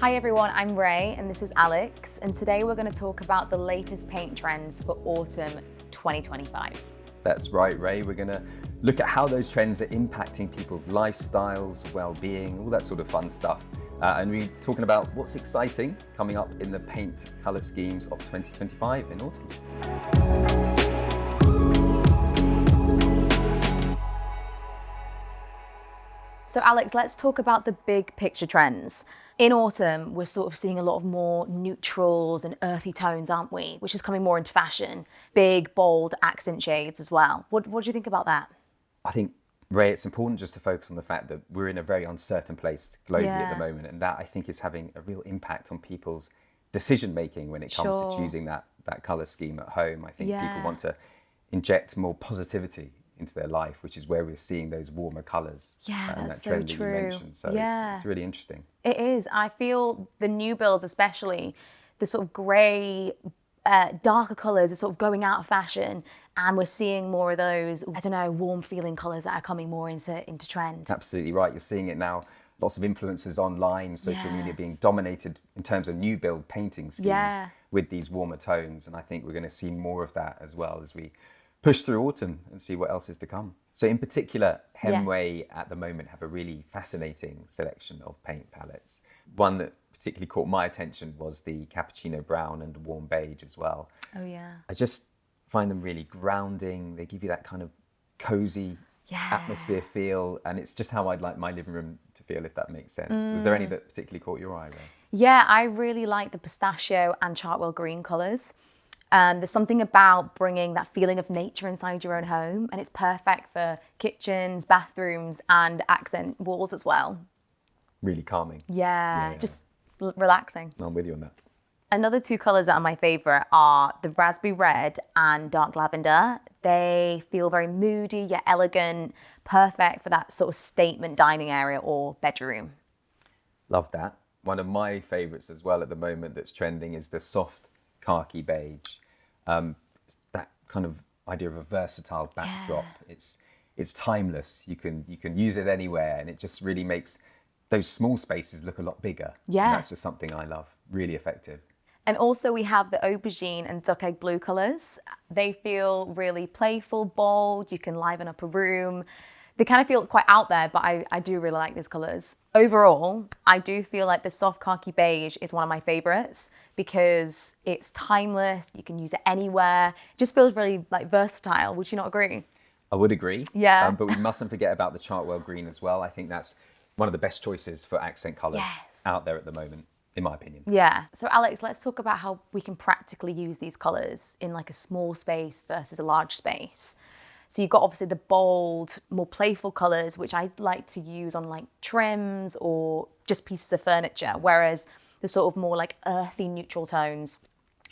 Hi everyone, I'm Rae and this is Alex, and today we're going to talk about the latest paint trends for autumn 2025. That's right, Rae. We're going to look at how those trends are impacting people's lifestyles, well-being, all that sort of fun stuff. And we're talking about what's exciting coming up in the paint colour schemes of 2025 in autumn. So Alex, let's talk about the big picture trends. In autumn, we're sort of seeing a lot of more neutrals and earthy tones, aren't we? Which is coming more into fashion. Big, bold accent shades as well. What do you think about that? I think, Rae, it's important just to focus on the fact that we're in a very uncertain place globally at the moment. And that, I think, is having a real impact on people's decision-making when it comes to choosing that colour scheme at home. I think people want to inject more positivity into their life, which is where we're seeing those warmer colours. Yeah, that's so true. That you mentioned. So it's really interesting. It is. I feel the new builds, especially the sort of grey, darker colours, are sort of going out of fashion, and we're seeing more of those, I don't know, warm feeling colours that are coming more into trend. Absolutely right. You're seeing it now. Lots of influencers online, social media being dominated in terms of new build painting schemes with these warmer tones, and I think we're going to see more of that as well as we push through autumn and see what else is to come. So in particular, Hemway at the moment have a really fascinating selection of paint palettes. One that particularly caught my attention was the cappuccino brown and warm beige as well. Oh yeah. I just find them really grounding. They give you that kind of cozy atmosphere feel, and it's just how I'd like my living room to feel, if that makes sense. Was there any that particularly caught your eye, Rae? Yeah, I really like the pistachio and Chartwell green colours. There's something about bringing that feeling of nature inside your own home, and it's perfect for kitchens, bathrooms, and accent walls as well. Really calming. Yeah. Just relaxing. I'm with you on that. Another two colours that are my favourite are the raspberry red and dark lavender. They feel very moody yet elegant, perfect for that sort of statement dining area or bedroom. Love that. One of my favourites as well at the moment that's trending is the soft khaki beige. That kind of idea of a versatile backdrop. It's timeless. You can use it anywhere, and it just really makes those small spaces look a lot bigger. Yeah. And that's just something I love. Really effective. And also we have the aubergine and duck egg blue colours. They feel really playful, bold. You can liven up a room. They kind of feel quite out there, but I do really like these colours. Overall, I do feel like the soft khaki beige is one of my favourites because it's timeless. You can use it anywhere. It just feels really like versatile. Would you not agree? I would agree. Yeah. But we mustn't forget about the Chartwell green as well. I think that's one of the best choices for accent colours out there at the moment, in my opinion. Yeah. So Alex, let's talk about how we can practically use these colours in like a small space versus a large space. So you've got obviously the bold, more playful colours, which I like to use on like trims or just pieces of furniture, whereas the sort of more like earthy neutral tones,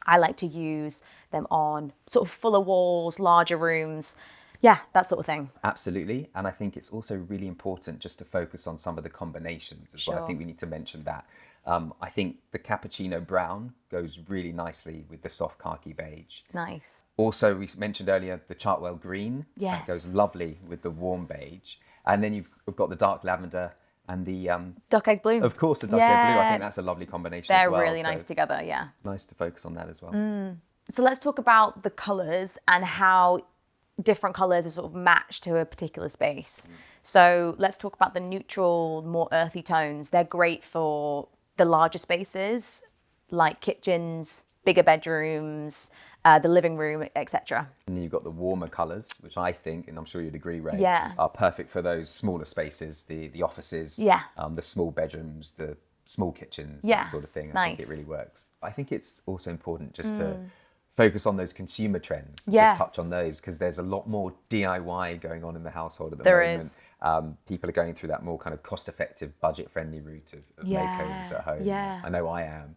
I like to use them on sort of fuller walls, larger rooms. Yeah, that sort of thing. Absolutely. And I think it's also really important just to focus on some of the combinations as well. I think we need to mention that. I think the cappuccino brown goes really nicely with the soft khaki beige. Nice. Also, we mentioned earlier the Chartwell green. Yes. That goes lovely with the warm beige. And then you've got the dark lavender and the... duck egg blue. Of course, the duck egg blue. I think that's a lovely combination as well. They're really nice together, yeah. Nice to focus on that as well. So let's talk about the colours and how different colours are sort of matched to a particular space. So let's talk about the neutral, more earthy tones. They're great for the larger spaces, like kitchens, bigger bedrooms, the living room, etc. And then you've got the warmer colours, which I think, and I'm sure you'd agree, Rae, are perfect for those smaller spaces, the offices, the small bedrooms, the small kitchens, that sort of thing. I think it really works. I think it's also important just to focus on those consumer trends, just touch on those, because there's a lot more DIY going on in the household at the moment. Is. People are going through that more kind of cost-effective, budget-friendly route of makeovers at home. I know I am.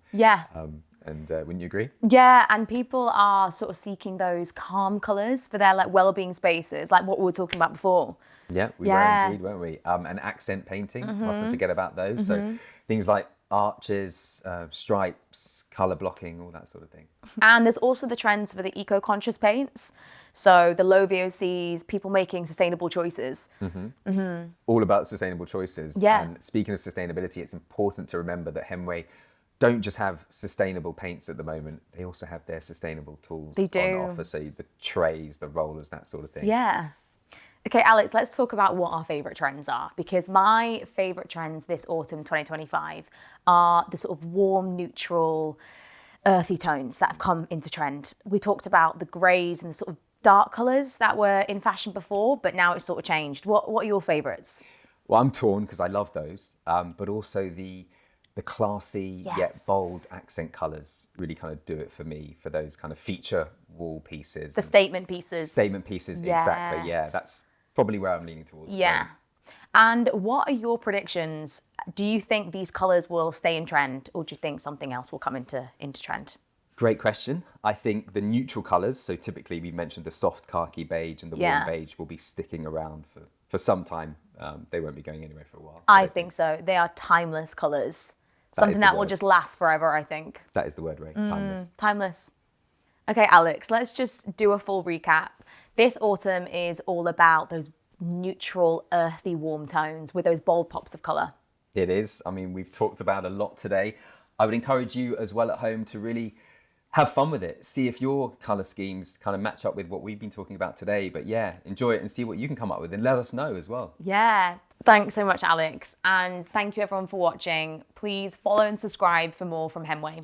And wouldn't you agree? Yeah, and people are sort of seeking those calm colours for their like well-being spaces, like what we were talking about before. Yeah, we were indeed, weren't we? And accent painting, mustn't forget about those. So things like arches, stripes, colour blocking, all that sort of thing. And there's also the trends for the eco-conscious paints. So the low VOCs, people making sustainable choices. All about sustainable choices. Yeah. And speaking of sustainability, it's important to remember that Hemway don't just have sustainable paints at the moment, they also have their sustainable tools They do. on offer. So the trays, the rollers, that sort of thing. Yeah. Okay, Alex, let's talk about what our favourite trends are, because my favourite trends this autumn 2025 are the sort of warm, neutral, earthy tones that have come into trend. We talked about the greys and the sort of dark colours that were in fashion before, but now it's sort of changed. What are your favourites? Well, I'm torn because I love those, but also the classy yet Yes. bold accent colours really kind of do it for me, for those kind of feature wall pieces. The statement pieces. Statement pieces, exactly, yeah. Yes. That's probably where I'm leaning towards. Yeah. And what are your predictions? Do you think these colours will stay in trend, or do you think something else will come into trend? Great question. I think the neutral colours, so typically we mentioned the soft khaki beige and the warm beige, will be sticking around for some time. They won't be going anywhere for a while. I think so. They are timeless colours. Something that will just last forever, I think. That is the word, Rae. Timeless. Timeless. Okay, Alex, let's just do a full recap. This autumn is all about those neutral, earthy, warm tones with those bold pops of colour. It is. I mean, we've talked about a lot today. I would encourage you as well at home to really have fun with it. See if your colour schemes kind of match up with what we've been talking about today. But yeah, enjoy it and see what you can come up with and let us know as well. Yeah. Thanks so much, Alex. And thank you everyone for watching. Please follow and subscribe for more from Hemway.